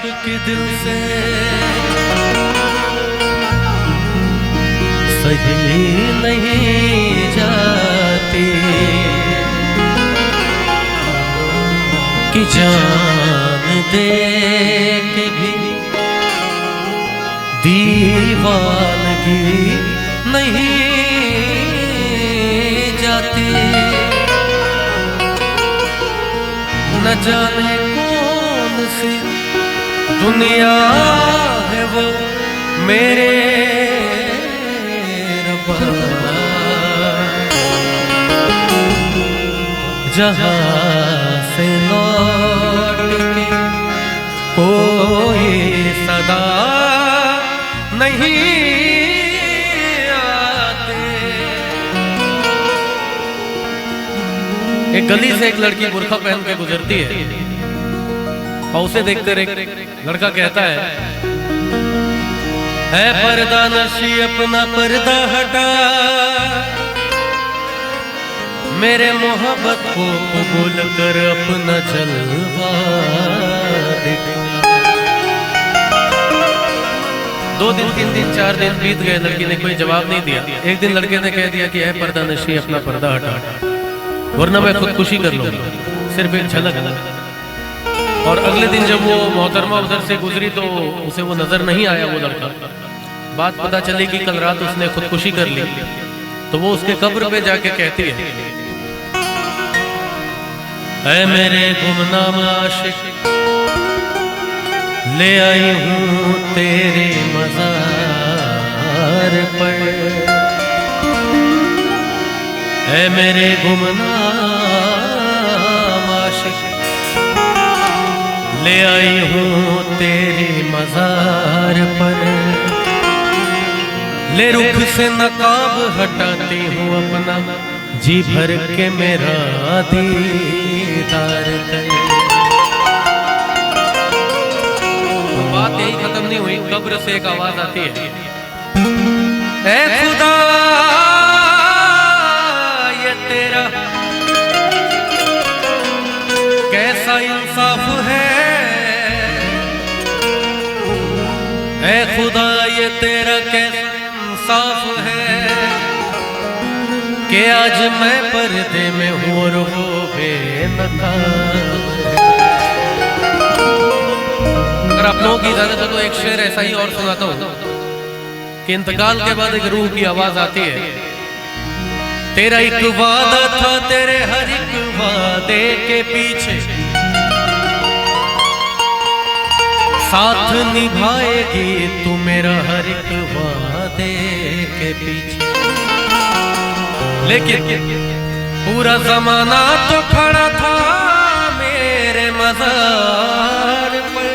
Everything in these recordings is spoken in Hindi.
आशिक के दिल से सही नहीं जाती कि जान दे के भी दीवानगी नहीं जाती। न जाने कौन सी दुनिया है वो मेरे रब्बा, जहाँ से लौट के कोई सदा नहीं आते। एक गली से एक लड़की बुर्खा पहन के गुजरती है और उसे देखकर एक लड़का कहता है पर्दा नशी अपना पर्दा हटा, मेरे मोहब्बत को कबूल कर अपना जलवा दिखा। 2 दिन 3 दिन 4 दिन बीत गए, लड़की ने कोई जवाब नहीं दिया। एक दिन लड़के ने कह दिया कि है पर्दा नशी अपना पर्दा हटा, वरना मैं खुदकुशी कर लूंगा, सिर्फ एक झलक। और अगले दिन जब वो मोहतरमा उधर से गुजरी तो उसे वो नजर नहीं आया वो लड़का। बात पता चली कि कल रात उसने खुदकुशी कर ली। तो वो उसके कब्र पे जाके कहती है, ऐ मेरे गुमनाम आशिक, ले आई हूँ तेरे मज़ार पर। ऐ मेरे गुमनाम आशिक, ले आई हूँ तेरे मज़ार पर। ले रुख से नकाब हटाती हूँ अपना, जी भर के मेरा दीदार कर। बात यही खत्म नहीं हुई, कब्र से एक आवाज आती है, ऐ खुदा ये तेरा कैसा इंसाफ है, ऐ खुदा ये तेरा कैसा इंसाफ है कि आज मैं पर्दे में हूँ और वो बेनकाब है। अगर आप लोगों की इजाजत है तो एक शेर ऐसा ही और सुनाता हूँ कि इंतकाल के बाद एक रूह की आवाज आती है, तेरा एक वादा था, तेरे हर एक वादे के पीछे साथ निभाएगी तू मेरा हर एक वादे के पीछे। लेकिन पूरा जमाना तो खड़ा था मेरे मज़ार पर,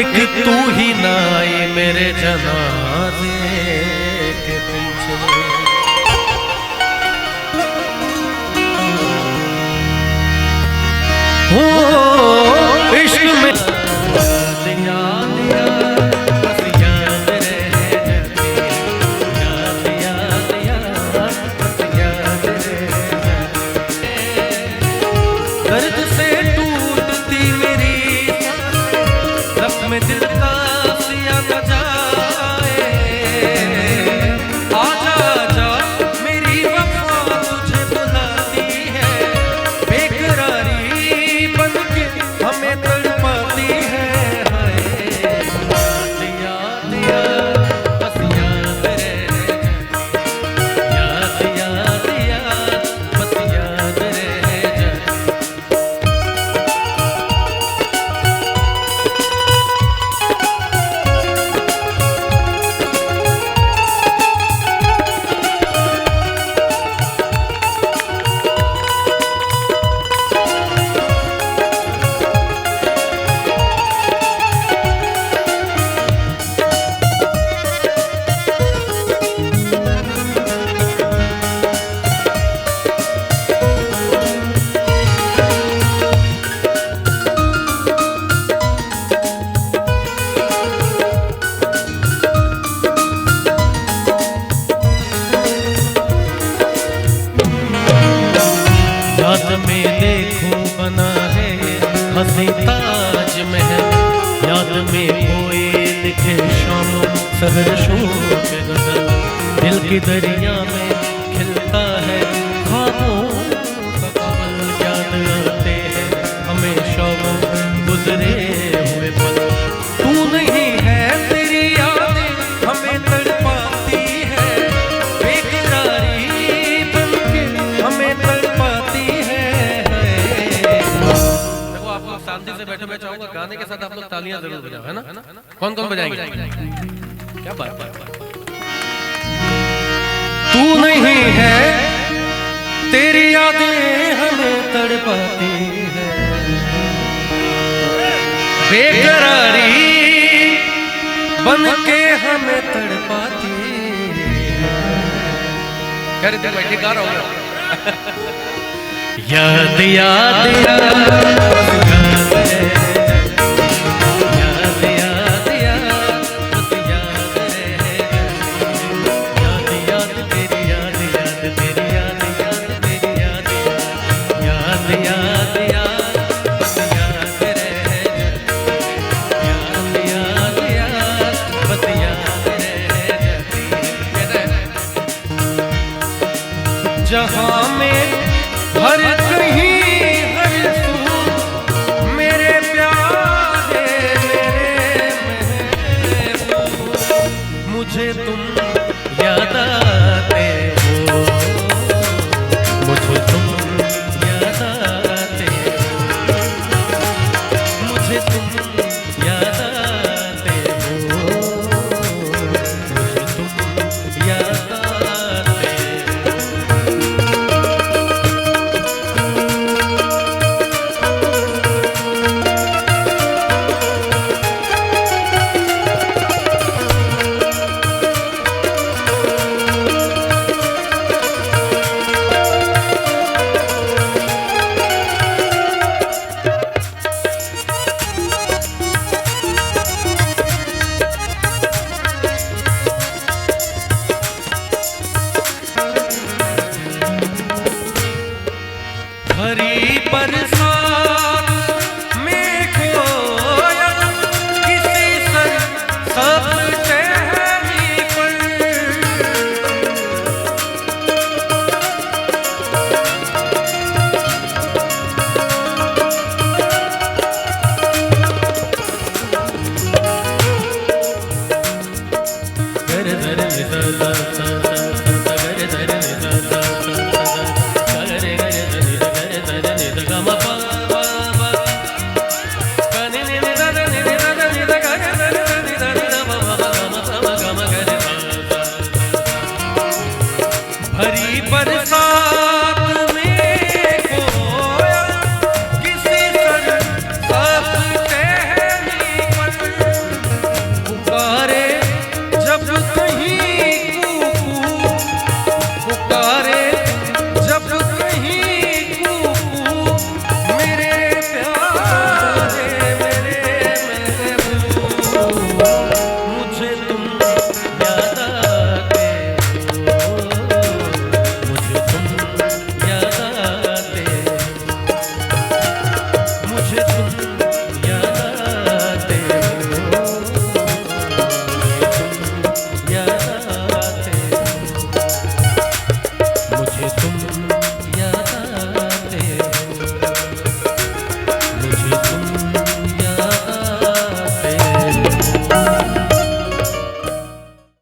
एक तू ही ना आई मेरे जनाजे के पीछे। हो इश्क में दर्द से टूटती मेरी जख्म दिल का सिया न जाए, आजा आजा मेरी वफा तुझे बुलाती है, बेकरारी बन के हमें तड़पाती है। याद याद बस याद रह, याद याद याद बस याद रह जा। याद में देखो बना है हसीता ताजमहल याद में कोई लिखे शाम सहर शोक गजल, दिल की दरिया में खिलता है ख्वाबों का कमल, याद आते हैं हमेशा वो गुजरे हुए पल। तू नहीं है तेरी यादें हमें तड़पाती है, बेकरारी बनके हमें तड़पाती है। देखो आप लोग शांति से बैठे, मैं चाहूंगा गाने के साथ आप लोग तालियां जरूर बजाओ, है ना? कौन कौन बजाएंगे? क्या बात है। तू नहीं है तेरी यादें हमें तड़पाती है, बेकरारी बनके हमें तड़पाती है। कह रहे थे बैठे गा रहा हूँ। याद याद याद